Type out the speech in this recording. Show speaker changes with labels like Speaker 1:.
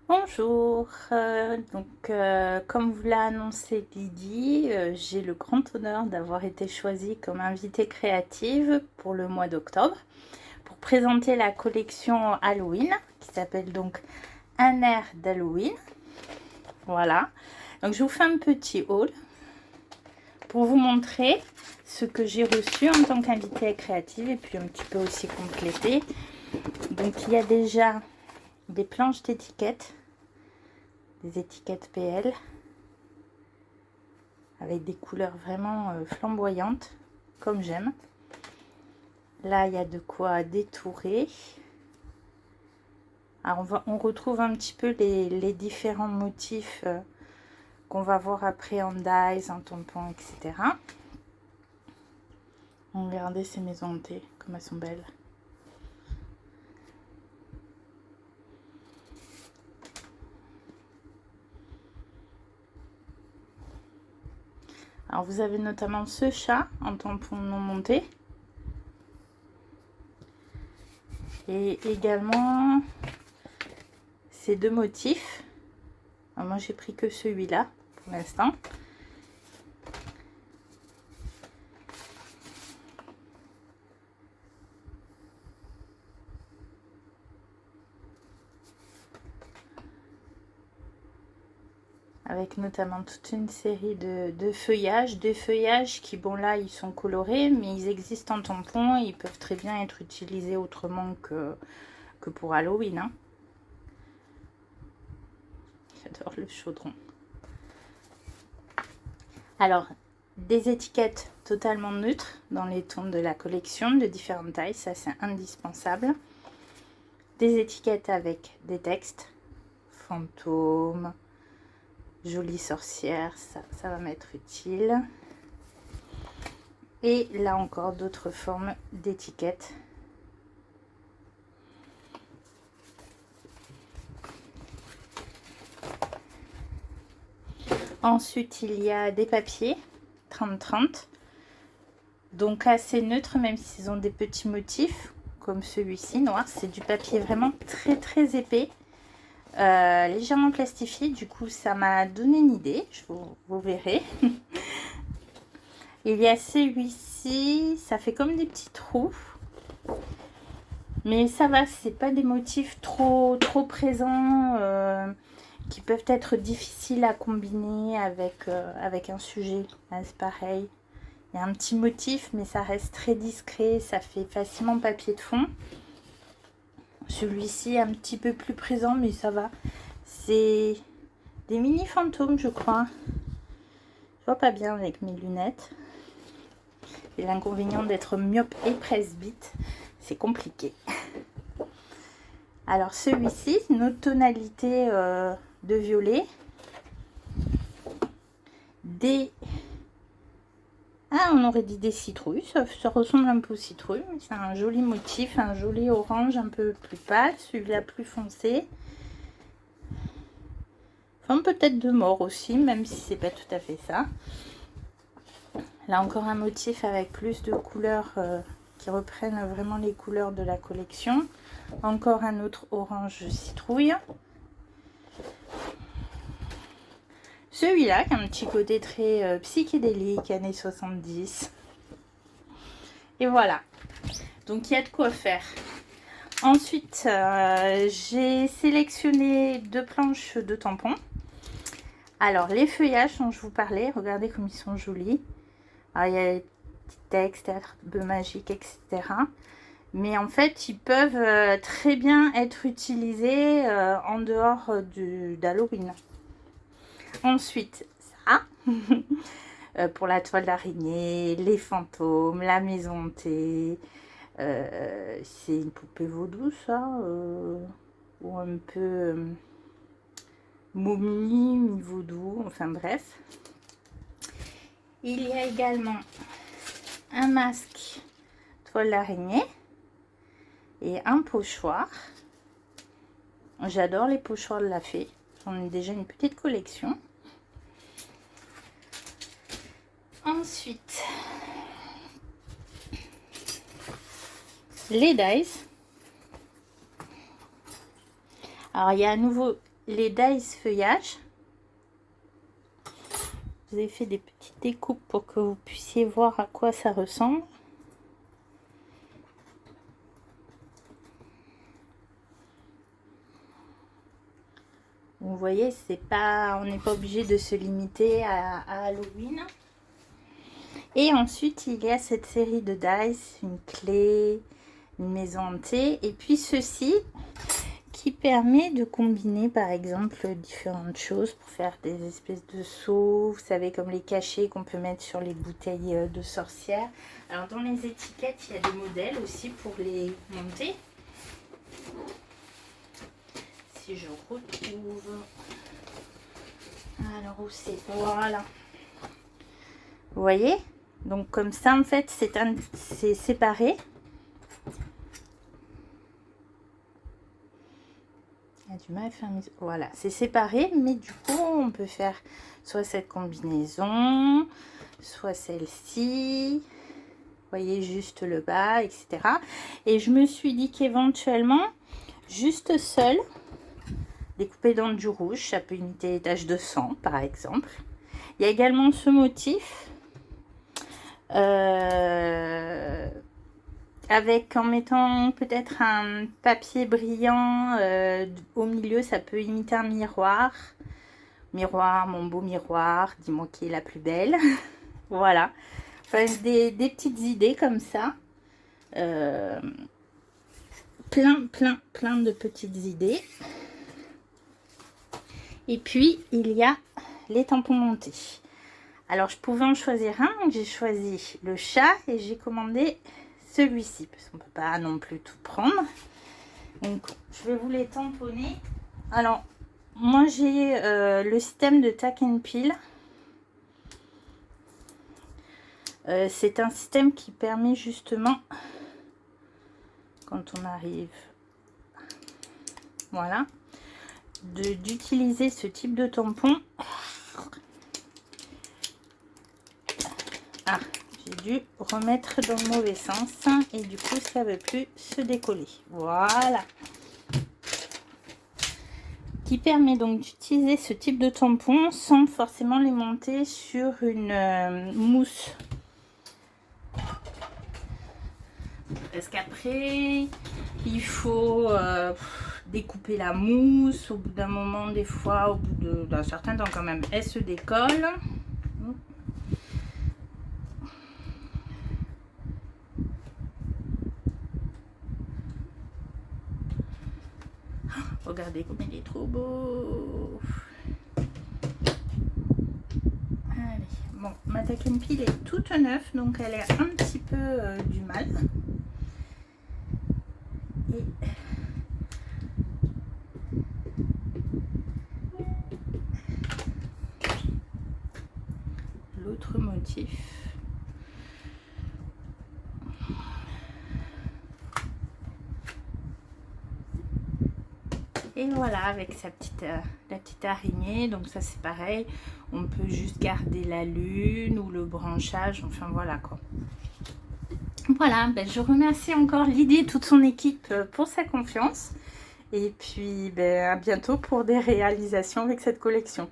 Speaker 1: Bonjour, comme vous l'a annoncé Lydie, j'ai le grand honneur d'avoir été choisie comme invitée créative pour le mois d'octobre pour présenter la collection Halloween qui s'appelle donc Un air d'Halloween. Voilà, donc je vous fais un petit haul pour vous montrer ce que j'ai reçu en tant qu'invitée créative et puis un petit peu aussi compléter. Donc il y a déjà des planches d'étiquettes, des étiquettes PL avec des couleurs vraiment flamboyantes comme j'aime. Là il y a de quoi détourer. Alors on retrouve un petit peu les différents motifs qu'on va voir après en dies, en tampon, etc. Regardez ces maisons hantées comme elles sont belles. Alors vous avez notamment ce chat en tampon non monté. Et également ces deux motifs. Alors moi j'ai pris que celui-là pour l'instant. Avec notamment toute une série de feuillages, des feuillages qui, bon là, ils sont colorés, mais ils existent en tampon et ils peuvent très bien être utilisés autrement que pour Halloween. Hein. J'adore le chaudron. Alors, des étiquettes totalement neutres dans les tons de la collection, de différentes tailles, ça c'est indispensable. Des étiquettes avec des textes, fantômes, jolie sorcière, ça va m'être utile. Et là encore d'autres formes d'étiquettes. Ensuite il y a des papiers 30-30, donc assez neutres même s'ils ont des petits motifs comme celui-ci noir. C'est du papier vraiment très épais. Légèrement plastifié, du coup ça m'a donné une idée, vous verrez. Il y a celui-ci, ça fait comme des petits trous, mais ça va, c'est pas des motifs trop présents qui peuvent être difficiles à combiner avec un sujet. Là c'est pareil, il y a un petit motif mais ça reste très discret, ça fait facilement papier de fond. Celui-ci un petit peu plus présent mais ça va, c'est des mini fantômes je crois. Je vois pas bien avec mes lunettes. Et l'inconvénient d'être myope et presbyte, c'est compliqué. Alors celui-ci, une autre tonalité de violet. On aurait dit des citrouilles, ça ressemble un peu aux citrouilles, mais c'est un joli motif, un joli orange un peu plus pâle, celui-là plus foncé. Enfin peut-être de mort aussi, même si c'est pas tout à fait ça. Là encore un motif avec plus de couleurs qui reprennent vraiment les couleurs de la collection. Encore un autre orange citrouille. Celui-là qui a un petit côté très psychédélique, années 70. Et voilà. Donc il y a de quoi faire. Ensuite, j'ai sélectionné deux planches de tampons. Alors les feuillages dont je vous parlais, regardez comme ils sont jolis. Alors, il y a des petits textes, herbes magiques, etc. Mais en fait, ils peuvent très bien être utilisés en dehors d'Halloween. Ensuite, ça, pour la toile d'araignée, les fantômes, la maison hantée. C'est une poupée vaudou, ça. Ou un peu momie, mi-vaudou, enfin bref. Il y a également un masque toile d'araignée et un pochoir. J'adore les pochoirs de la fée, j'en ai déjà une petite collection. Ensuite, les dies. Alors il y a à nouveau les dies feuillage. Vous avez fait des petites découpes pour que vous puissiez voir à quoi ça ressemble. Vous voyez, c'est pas, on n'est pas obligé de se limiter à Halloween. Et ensuite, il y a cette série de dice, une clé, une maison hantée. Et puis ceci qui permet de combiner par exemple différentes choses pour faire des espèces de seaux. Vous savez, comme les cachets qu'on peut mettre sur les bouteilles de sorcières. Alors dans les étiquettes, il y a des modèles aussi pour les monter. Si je retrouve, alors où c'est, voilà, vous voyez, donc comme ça en fait c'est séparé. Il y a du mal à faire, voilà, c'est séparé, mais du coup on peut faire soit cette combinaison, soit celle-ci, vous voyez, juste le bas, etc. Et je me suis dit qu'éventuellement juste seul, découpé dans du rouge, ça peut imiter les taches de sang par exemple. Il y a également ce motif avec, en mettant peut-être un papier brillant au milieu, ça peut imiter un miroir. Miroir, mon beau miroir, dis-moi qui est la plus belle. Voilà, enfin des petites idées comme ça. Plein de petites idées. Et puis, il y a les tampons montés. Alors, je pouvais en choisir un, donc j'ai choisi le chat et j'ai commandé celui-ci. Parce qu'on ne peut pas non plus tout prendre. Donc, je vais vous les tamponner. Alors, moi, j'ai le système de tack and peel. C'est un système qui permet justement, quand on arrive, voilà, d'utiliser ce type de tampon. Ah, j'ai dû remettre dans le mauvais sens et du coup ça ne veut plus se décoller. Voilà. Qui permet donc d'utiliser ce type de tampon sans forcément les monter sur une mousse. Parce qu'après, il faut découper la mousse. Au bout d'un moment, des fois, au bout d'un certain temps quand même, elle se décolle. Regardez comme il est trop beau. Allez, bon, ma tack and peel est toute neuve, donc elle a un petit peu du mal. Et l'autre motif. Et voilà, avec sa petite, la petite araignée. Donc ça c'est pareil, on peut juste garder la lune ou le branchage, enfin voilà quoi. Voilà, ben, je remercie encore Lydie et toute son équipe pour sa confiance. Et puis ben, à bientôt pour des réalisations avec cette collection.